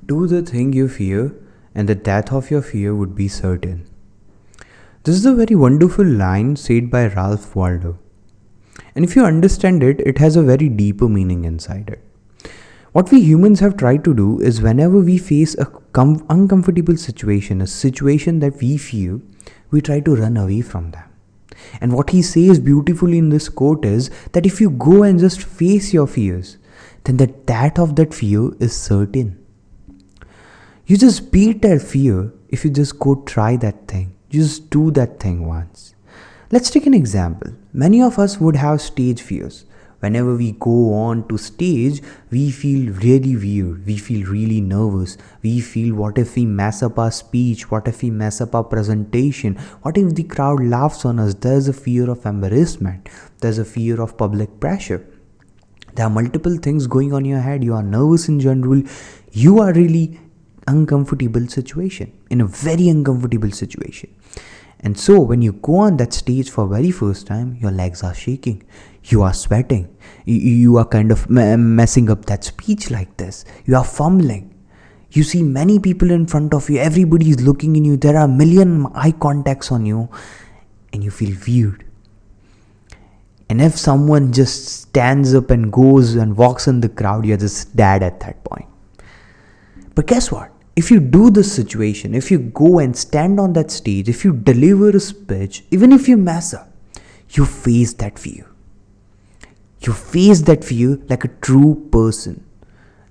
Do the thing you fear, and the death of your fear would be certain. This is a very wonderful line said by Ralph Waldo. And if you understand it, it has a very deeper meaning inside it. What we humans have tried to do is whenever we face a uncomfortable situation, a situation that we fear, we try to run away from them. And what he says beautifully in this quote is that if you go and just face your fears, then the death of that fear is certain. You just beat that fear if you just go try that thing. You just do that thing once. Let's take an example. Many of us would have stage fears. Whenever we go on to stage, we feel really weird. We feel really nervous. We feel, what if we mess up our speech? What if we mess up our presentation? What if the crowd laughs on us? There's a fear of embarrassment. There's a fear of public pressure. There are multiple things going on in your head. You are nervous in general. You are really uncomfortable situation, in a very uncomfortable situation. And so when you go on that stage for very first time, your legs are shaking, you are sweating, you are kind of messing up that speech like this, you are fumbling, you see many people in front of you, everybody is looking in you, there are a million eye contacts on you, and you feel weird. And if someone just stands up and goes and walks in the crowd, you're just dead at that point. But guess what? If you do this situation, if you go and stand on that stage, if you deliver a speech, even if you mess up, you face that fear. You face that fear like a true person,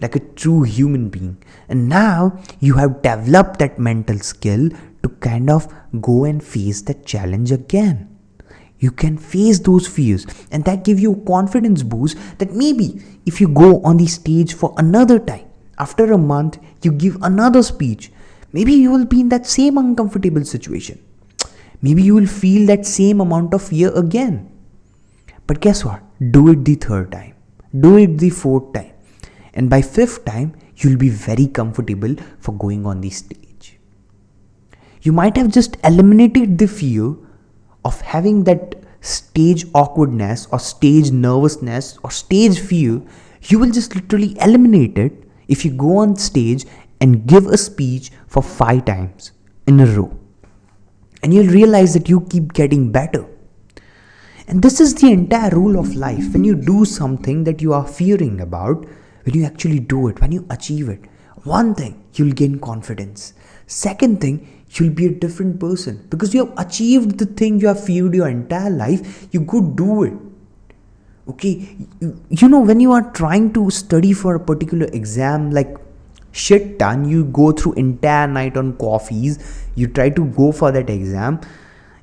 like a true human being. And now you have developed that mental skill to kind of go and face that challenge again. You can face those fears, and that gives you a confidence boost that maybe if you go on the stage for another time, after a month, you give another speech, maybe you will be in that same uncomfortable situation. Maybe you will feel that same amount of fear again. But guess what? Do it the third time. Do it the fourth time. And by fifth time, you'll be very comfortable for going on the stage. You might have just eliminated the fear of having that stage awkwardness or stage nervousness or stage fear. You will just literally eliminate it if you go on stage and give a speech for 5 times in a row. And you'll realize that you keep getting better. And this is the entire rule of life. When you do something that you are fearing about, when you actually do it, when you achieve it, one thing, you'll gain confidence. Second thing, you'll be a different person because you have achieved the thing you have feared your entire life. You could do it. Okay, you know, when you are trying to study for a particular exam, like shit ton, you go through entire night on coffees, you try to go for that exam,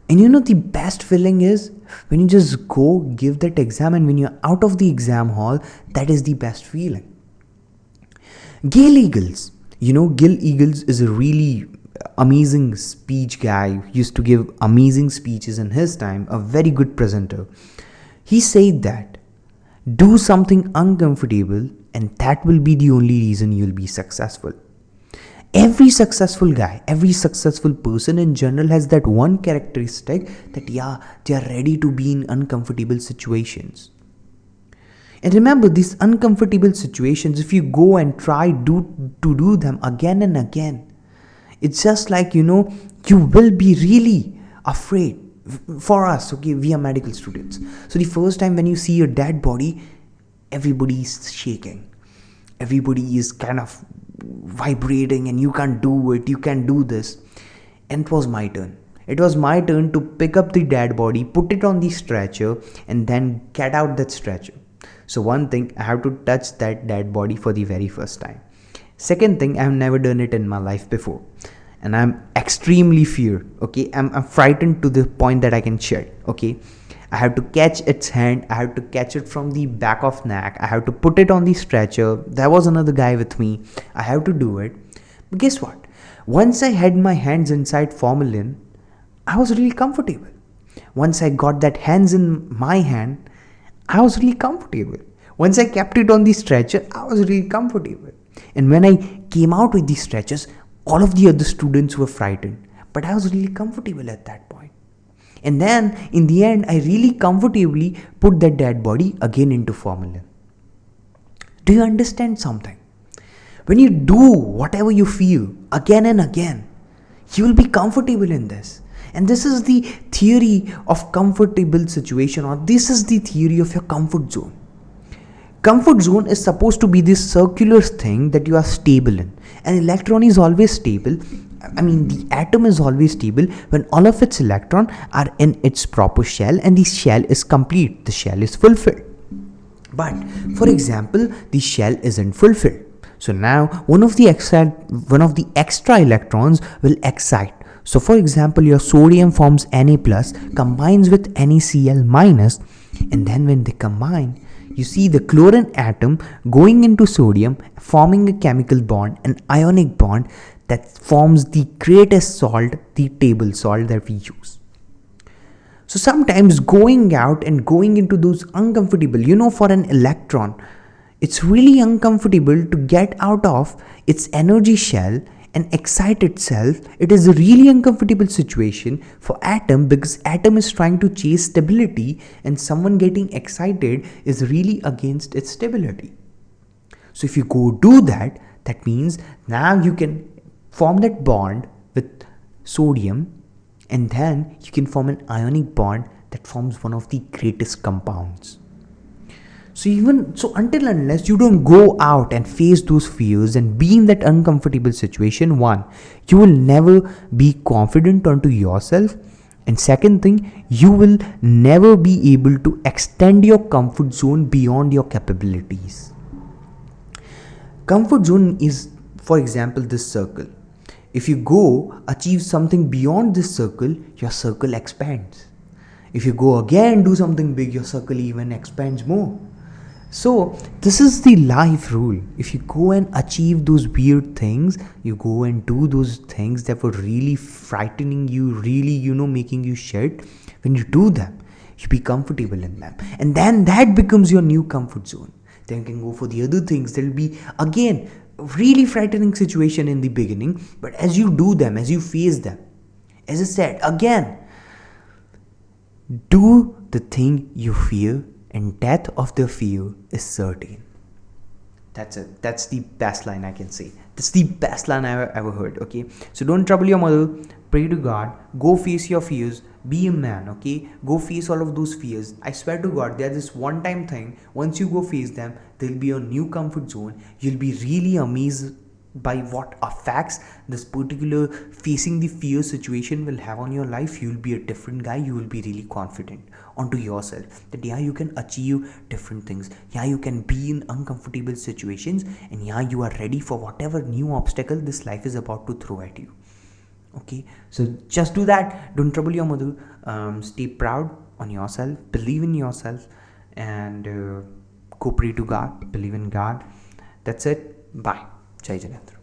and you know the best feeling is when you just go give that exam, and when you're out of the exam hall, that is the best feeling. Gil Eagles, Gil Eagles is a really amazing speech guy, used to give amazing speeches in his time, a very good presenter. He said that do something uncomfortable, and that will be the only reason you'll be successful. Every successful guy, every successful person in general has that one characteristic that they are ready to be in uncomfortable situations. And remember, these uncomfortable situations, if you go and try to do them again and again, it's just like, you will be really afraid. For us, okay, we are medical students. So the first time when you see a dead body, everybody is shaking. Everybody is kind of vibrating and you can't do it, you can't do this. And it was my turn. It was my turn to pick up the dead body, put it on the stretcher, and then get out that stretcher. So one thing, I have to touch that dead body for the very first time. Second thing, I have never done it in my life before. And I'm extremely feared, okay? I'm frightened to the point that I can shed, okay? I have to catch its hand. I have to catch it from the back of neck. I have to put it on the stretcher. There was another guy with me. I have to do it. But guess what? Once I had my hands inside formalin, I was really comfortable. Once I got that hands in my hand, I was really comfortable. Once I kept it on the stretcher, I was really comfortable. And when I came out with these stretchers, all of the other students were frightened, but I was really comfortable at that point. And then in the end, I really comfortably put that dead body again into formalin. Do you understand something? When you do whatever you feel again and again, you will be comfortable in this. And this is the theory of comfortable situation, or this is the theory of your comfort zone. Comfort zone is supposed to be this circular thing that you are stable in. An electron is always stable. The atom is always stable when all of its electrons are in its proper shell and the shell is complete, the shell is fulfilled. But for example, the shell isn't fulfilled. So now one of the extra electrons will excite. So for example, your sodium forms Na plus, combines with NaCl minus, and then when they combine, you see the chlorine atom going into sodium, forming a chemical bond, an ionic bond that forms the greatest salt, the table salt that we use. So sometimes going out and going into those uncomfortable, for an electron, it's really uncomfortable to get out of its energy shell and excite itself. It is a really uncomfortable situation for atom, because atom is trying to chase stability, and someone getting excited is really against its stability. So if you go do that, that means now you can form that bond with sodium, and then you can form an ionic bond that forms one of the greatest compounds. So until unless you don't go out and face those fears and be in that uncomfortable situation, one, you will never be confident onto yourself, and second thing, you will never be able to extend your comfort zone beyond your capabilities. Comfort zone is, for example, this circle. If you go achieve something beyond this circle, your circle expands. If you go again do something big, your circle even expands more. So this is the life rule. If you go and achieve those weird things, you go and do those things that were really frightening you, really, making you shit, when you do them, you be comfortable in them. And then that becomes your new comfort zone. Then you can go for the other things. There will be, again, really frightening situation in the beginning, but as you do them, as you face them, as I said, again, do the thing you fear, and death of the fear is certain. That's it. That's the best line I can say. That's the best line I've ever heard. Okay, so don't trouble your mother. Pray to God. Go face your fears. Be a man. Okay, go face all of those fears. I swear to God, they're this one-time thing. Once you go face them, there'll be a new comfort zone. You'll be really amazed by what effects this particular facing the fear situation will have on your life. You'll be a different guy. You will be really confident onto yourself that you can achieve different things. You can be in uncomfortable situations, and you are ready for whatever new obstacle this life is about to throw at you. Okay, so just do that. Don't trouble your mother. Stay proud on yourself, believe in yourself, and go pray to God, believe in God. That's it. Bye. Jai Janendra.